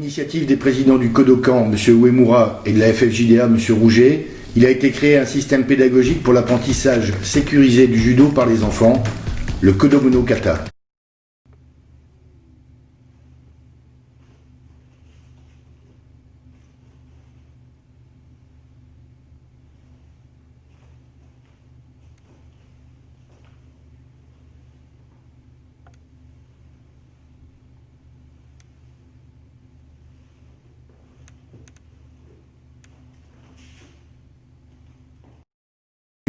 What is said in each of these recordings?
l'initiative des présidents du Kodokan, M. Uemura, et de la FFJDA, M. Rouget, il a été créé un système pédagogique pour l'apprentissage sécurisé du judo par les enfants, le Kodomono Kata.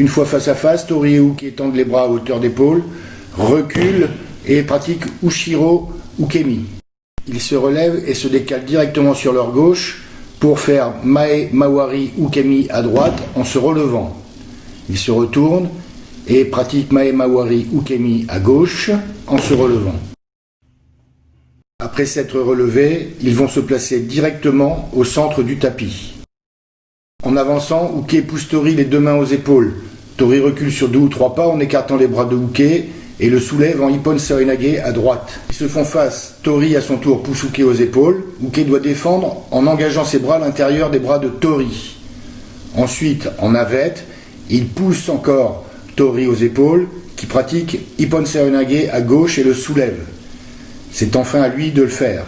Une fois face à face, Tori et Uke étendent les bras à hauteur d'épaule, reculent et pratiquent Ushiro Ukemi. Ils se relèvent et se décalent directement sur leur gauche pour faire Mae Mawari Ukemi à droite en se relevant. Ils se retournent et pratiquent Mae Mawari Ukemi à gauche en se relevant. Après s'être relevés, ils vont se placer directement au centre du tapis. En avançant, Uke pousse Tori les deux mains aux épaules. Tori recule sur 2 ou 3 pas en écartant les bras de Uke et le soulève en Ippon Seoinage à droite. Ils se font face. Tori à son tour pousse Uke aux épaules. Uke doit défendre en engageant ses bras à l'intérieur des bras de Tori. Ensuite, en navette, il pousse encore Tori aux épaules qui pratique Ippon Seoinage à gauche et le soulève. C'est enfin à lui de le faire.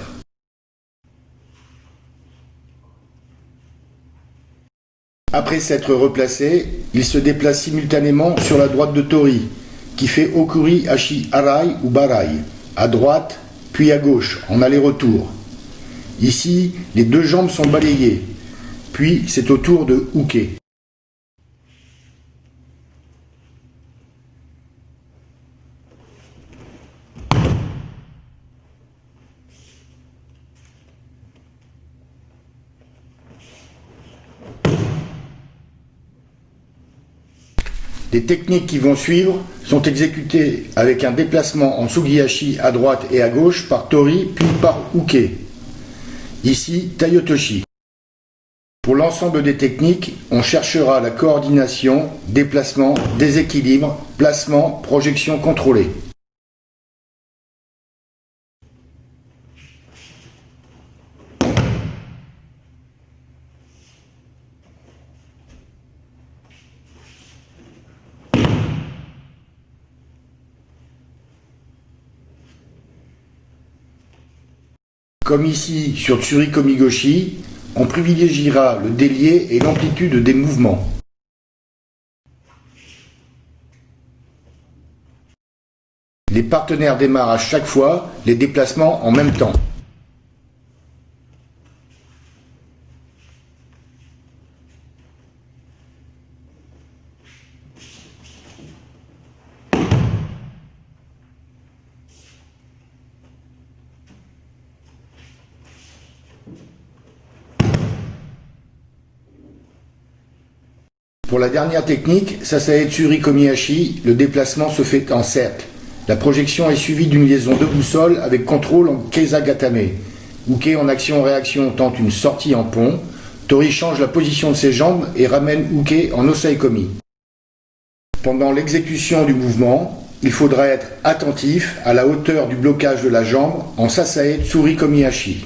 Après s'être replacé, il se déplace simultanément sur la droite de Tori, qui fait Okuri Ashi Arai ou Barai, à droite puis à gauche, en aller-retour. Ici, les deux jambes sont balayées, puis c'est au tour de Uke. Les techniques qui vont suivre sont exécutées avec un déplacement en Sugihashi à droite et à gauche par Tori puis par Uke. Ici, Tayotoshi. Pour l'ensemble des techniques, on cherchera la coordination, déplacement, déséquilibre, placement, projection contrôlée. Comme ici sur Tsurikomigoshi, on privilégiera le délié et l'amplitude des mouvements. Les partenaires démarrent à chaque fois les déplacements en même temps. Pour la dernière technique, Sasae-tsuri Komihashi, le déplacement se fait en cercle. La projection est suivie d'une liaison de boussole avec contrôle en Keiza-gatame. Uke en action-réaction tente une sortie en pont. Tori change la position de ses jambes et ramène Uke en Osai-komi. Pendant l'exécution du mouvement, il faudra être attentif à la hauteur du blocage de la jambe en Sasae-tsuri Komihashi.